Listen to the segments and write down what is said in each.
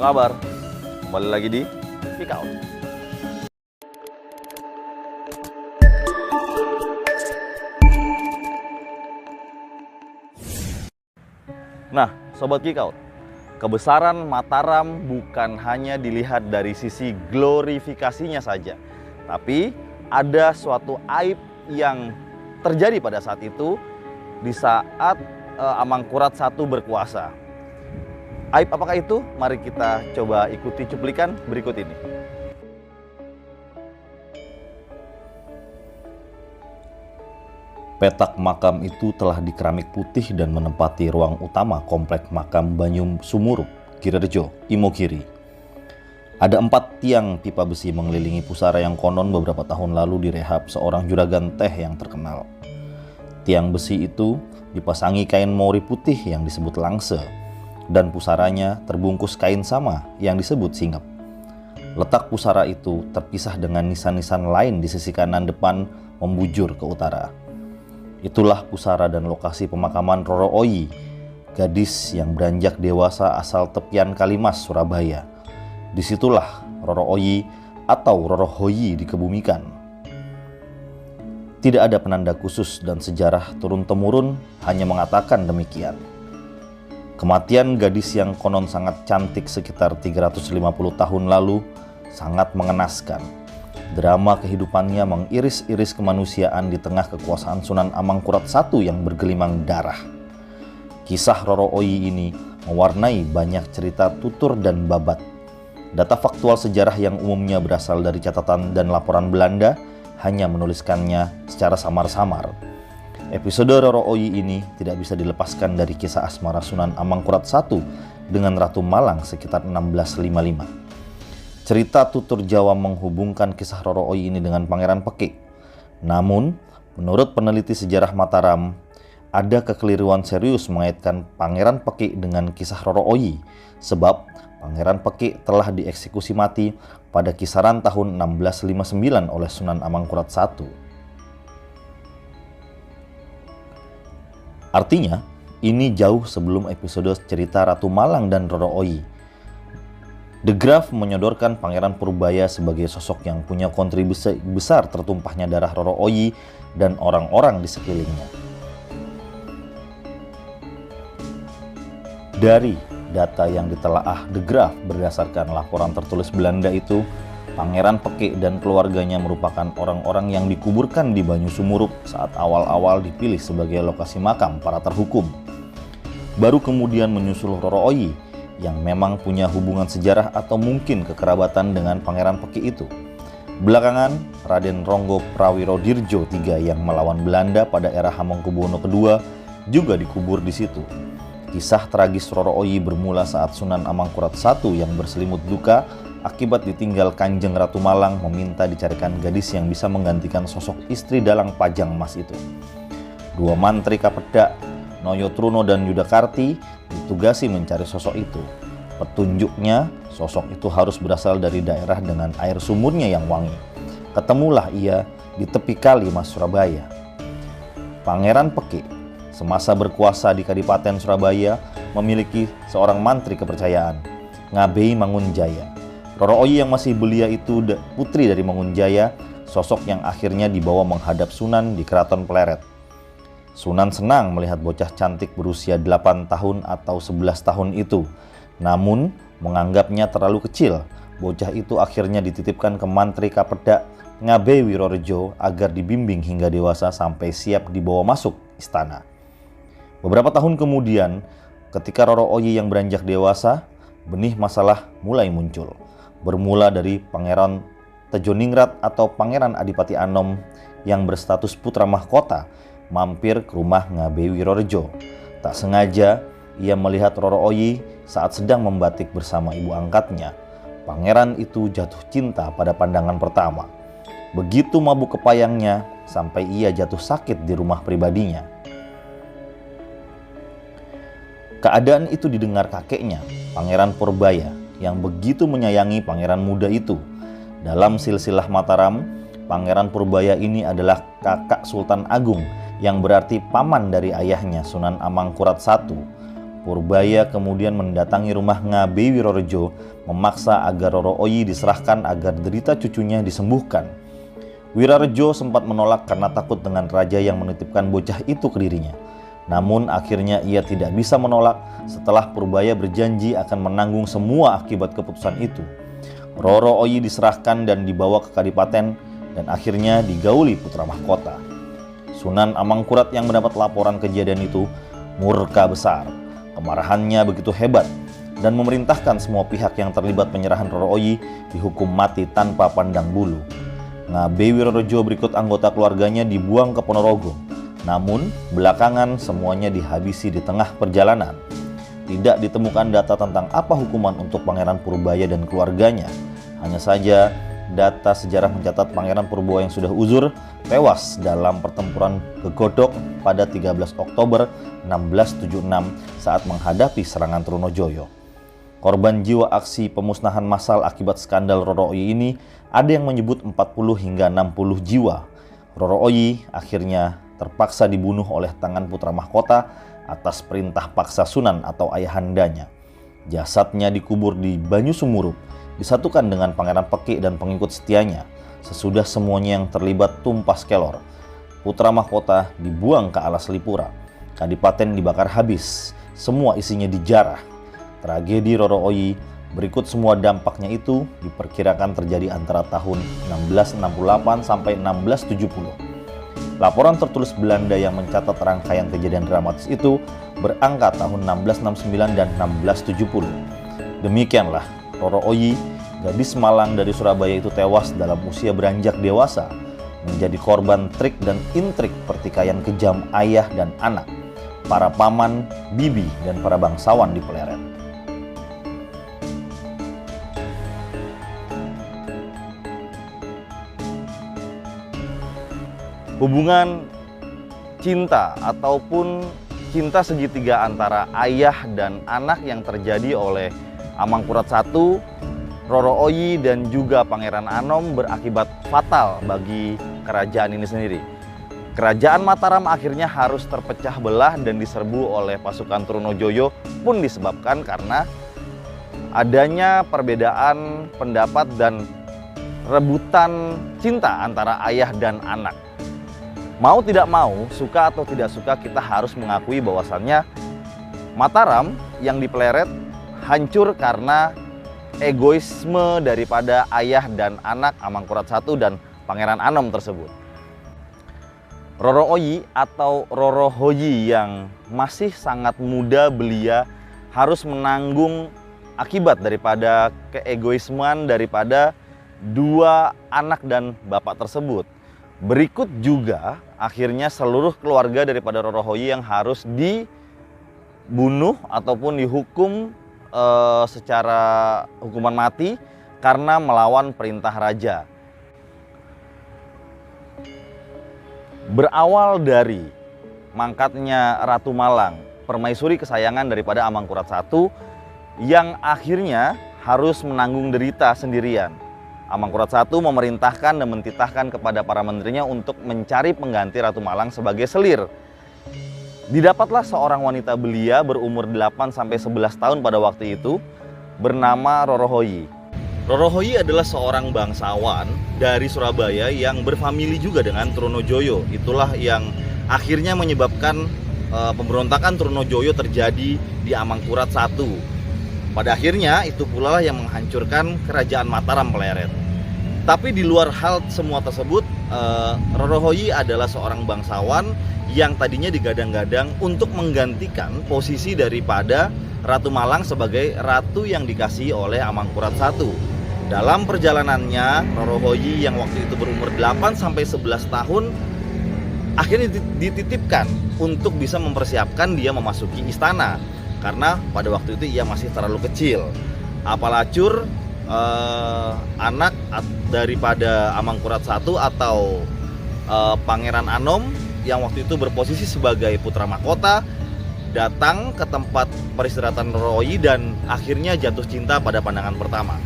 kabar? Kembali lagi di Speak Out. Nah, Sobat Geek Out, kebesaran Mataram bukan hanya dilihat dari sisi glorifikasinya saja, tapi ada suatu aib yang terjadi pada saat itu di saat Amangkurat I berkuasa. Aib apakah itu? Mari kita coba ikuti cuplikan berikut ini. Petak makam itu telah dikeramik putih dan menempati ruang utama komplek makam Banyum Sumurup, Girejo, Imogiri. Ada 4 tiang pipa besi mengelilingi pusara yang konon beberapa tahun lalu direhab seorang juragan teh yang terkenal. Tiang besi itu dipasangi kain mori putih yang disebut langse, dan pusaranya terbungkus kain sama yang disebut singep. Letak pusara itu terpisah dengan nisan-nisan lain di sisi kanan depan membujur ke utara. Itulah pusara dan lokasi pemakaman Roro Oyi, gadis yang beranjak dewasa asal tepian Kalimas, Surabaya. Disitulah Roro Oyi atau Roro Hoyi dikebumikan. Tidak ada penanda khusus dan sejarah turun-temurun hanya mengatakan demikian. Kematian gadis yang konon sangat cantik sekitar 350 tahun lalu sangat mengenaskan. Drama kehidupannya mengiris-iris kemanusiaan di tengah kekuasaan Sunan Amangkurat I yang bergelimang darah. Kisah Roro Oyi ini mewarnai banyak cerita tutur dan babat. Data faktual sejarah yang umumnya berasal dari catatan dan laporan Belanda hanya menuliskannya secara samar-samar. Episode Roro Oyi ini tidak bisa dilepaskan dari kisah asmara Sunan Amangkurat I dengan Ratu Malang sekitar 1655. Cerita tutur Jawa menghubungkan kisah Roro Oyi ini dengan Pangeran Pekik. Namun, menurut peneliti sejarah Mataram, ada kekeliruan serius mengaitkan Pangeran Pekik dengan kisah Roro Oyi, sebab Pangeran Pekik telah dieksekusi mati pada kisaran tahun 1659 oleh Sunan Amangkurat I. Artinya, ini jauh sebelum episode cerita Ratu Malang dan Roro Oyi. The Graph menyodorkan Pangeran Purbaya sebagai sosok yang punya kontribusi besar tertumpahnya darah Roro Oyi dan orang-orang di sekelilingnya. Dari data yang ditelaah The Graph berdasarkan laporan tertulis Belanda itu, Pangeran Pekik dan keluarganya merupakan orang-orang yang dikuburkan di Banyu Sumurup saat awal-awal dipilih sebagai lokasi makam para terhukum. Baru kemudian menyusul Roro Oyi yang memang punya hubungan sejarah atau mungkin kekerabatan dengan Pangeran Pekik itu. Belakangan, Raden Ronggo Prawirodirjo III yang melawan Belanda pada era Hamengkubuwono II juga dikubur di situ. Kisah tragis Roro Oyi bermula saat Sunan Amangkurat I yang berselimut duka akibat ditinggal Kanjeng Ratu Malang meminta dicarikan gadis yang bisa menggantikan sosok istri dalang Pajang Mas itu. 2 mantri Kapedak, Noyo Truno dan Yudakarti ditugasi mencari sosok itu. Petunjuknya, sosok itu harus berasal dari daerah dengan air sumurnya yang wangi. Ketemulah ia di tepi kali Mas Surabaya. Pangeran Pekik semasa berkuasa di Kadipaten Surabaya memiliki seorang mantri kepercayaan, Ngabei Mangunjaya. Roro Oyi yang masih belia itu putri dari Mangunjaya, sosok yang akhirnya dibawa menghadap Sunan di Keraton Pleret. Sunan senang melihat bocah cantik berusia 8 tahun atau 11 tahun itu, namun menganggapnya terlalu kecil. Bocah itu akhirnya dititipkan ke mantri Kapedak Ngabei Wirorejo agar dibimbing hingga dewasa sampai siap dibawa masuk istana. Beberapa tahun kemudian, ketika Roro Oyi yang beranjak dewasa, benih masalah mulai muncul. Bermula dari Pangeran Tejoningrat atau Pangeran Adipati Anom yang berstatus putra mahkota mampir ke rumah Ngabei Wirorejo. Tak sengaja ia melihat Roro Oyi saat sedang membatik bersama ibu angkatnya. Pangeran itu jatuh cinta pada pandangan pertama. Begitu mabuk kepayangnya sampai ia jatuh sakit di rumah pribadinya. Keadaan itu didengar kakeknya, Pangeran Purbaya, yang begitu menyayangi pangeran muda itu. Dalam silsilah Mataram, Pangeran Purbaya ini adalah kakak Sultan Agung yang berarti paman dari ayahnya Sunan Amangkurat I. Purbaya kemudian mendatangi rumah Ngabe Wirorejo, memaksa agar Roro Oyi diserahkan agar derita cucunya disembuhkan. Wirorejo sempat menolak karena takut dengan raja yang menitipkan bocah itu ke dirinya. Namun akhirnya ia tidak bisa menolak setelah Purbaya berjanji akan menanggung semua akibat keputusan itu. Roro Oyi diserahkan dan dibawa ke Kadipaten dan akhirnya digauli putra mahkota. Sunan Amangkurat yang mendapat laporan kejadian itu murka besar. Kemarahannya begitu hebat dan memerintahkan semua pihak yang terlibat penyerahan Roro Oyi dihukum mati tanpa pandang bulu. Ngabe Wirorejo berikut anggota keluarganya dibuang ke Ponorogo. Namun belakangan semuanya dihabisi di tengah perjalanan. Tidak ditemukan data tentang apa hukuman untuk Pangeran Purbaya dan keluarganya. Hanya saja data sejarah mencatat Pangeran Purbo yang sudah uzur tewas dalam pertempuran Gegodok pada 13 Oktober 1676 saat menghadapi serangan Trunojoyo. Korban jiwa aksi pemusnahan massal akibat skandal Roro Oyi ini ada yang menyebut 40 hingga 60 jiwa. Roro Oyi akhirnya terpaksa dibunuh oleh tangan putra mahkota atas perintah paksa Sunan atau ayahandanya. Jasadnya dikubur di Banyu Sumurup, disatukan dengan Pangeran Peki dan pengikut setianya. Sesudah semuanya yang terlibat tumpas kelor, putra mahkota dibuang ke alas Lipura. Kadipaten dibakar habis, semua isinya dijarah. Tragedi Roro Oyi berikut semua dampaknya itu diperkirakan terjadi antara tahun 1668 sampai 1670. Laporan tertulis Belanda yang mencatat rangkaian kejadian dramatis itu berangka tahun 1669 dan 1670. Demikianlah Roro Oyi, gadis Malang dari Surabaya itu tewas dalam usia beranjak dewasa, menjadi korban trik dan intrik pertikaian kejam ayah dan anak, para paman, bibi, dan para bangsawan di Pleret. Hubungan cinta ataupun cinta segitiga antara ayah dan anak yang terjadi oleh Amangkurat I, Roro Oyi, dan juga Pangeran Anom berakibat fatal bagi kerajaan ini sendiri. Kerajaan Mataram akhirnya harus terpecah belah dan diserbu oleh pasukan Trunojoyo pun disebabkan karena adanya perbedaan pendapat dan rebutan cinta antara ayah dan anak. Mau tidak mau, suka atau tidak suka, kita harus mengakui bahwasannya Mataram yang di Pleret hancur karena egoisme daripada ayah dan anak Amangkurat I dan Pangeran Anom tersebut. Roro Oyi atau Roro Hoyi yang masih sangat muda belia harus menanggung akibat daripada keegoisman daripada dua anak dan bapak tersebut. Berikut juga akhirnya seluruh keluarga daripada Roro Hoyi yang harus dibunuh ataupun dihukum secara hukuman mati karena melawan perintah raja. Berawal dari mangkatnya Ratu Malang, permaisuri kesayangan daripada Amangkurat I, yang akhirnya harus menanggung derita sendirian. Amangkurat I memerintahkan dan mentitahkan kepada para menterinya untuk mencari pengganti Ratu Malang sebagai selir. Didapatlah seorang wanita belia berumur 8-11 tahun pada waktu itu, bernama Roro Hoyi. Roro Hoyi adalah seorang bangsawan dari Surabaya yang berfamili juga dengan Trunojoyo. Itulah yang akhirnya menyebabkan pemberontakan Trunojoyo terjadi di Amangkurat I. Pada akhirnya itu pula yang menghancurkan kerajaan Mataram Pleret. Tapi di luar hal semua tersebut, Roro Hoyi adalah seorang bangsawan yang tadinya digadang-gadang untuk menggantikan posisi daripada Ratu Malang sebagai ratu yang dikasihi oleh Amangkurat I. Dalam perjalanannya, Roro Hoyi yang waktu itu berumur 8-11 tahun akhirnya dititipkan untuk bisa mempersiapkan dia memasuki istana. Karena pada waktu itu ia masih terlalu kecil. Apalacur anak daripada Amangkurat I atau Pangeran Anom yang waktu itu berposisi sebagai putra mahkota datang ke tempat peristirahatan Roro Hoyi dan akhirnya jatuh cinta pada pandangan pertama.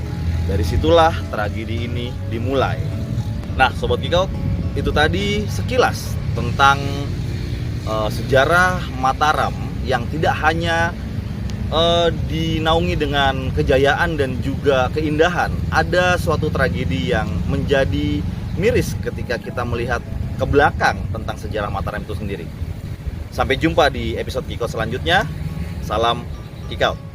Dari situlah tragedi ini dimulai. Nah, Sobat Geek, itu tadi sekilas tentang sejarah Mataram yang tidak hanya dinaungi dengan kejayaan dan juga keindahan, ada suatu tragedi yang menjadi miris ketika kita melihat ke belakang tentang sejarah Mataram itu sendiri. Sampai jumpa di episode Kiko selanjutnya. Salam Kikau.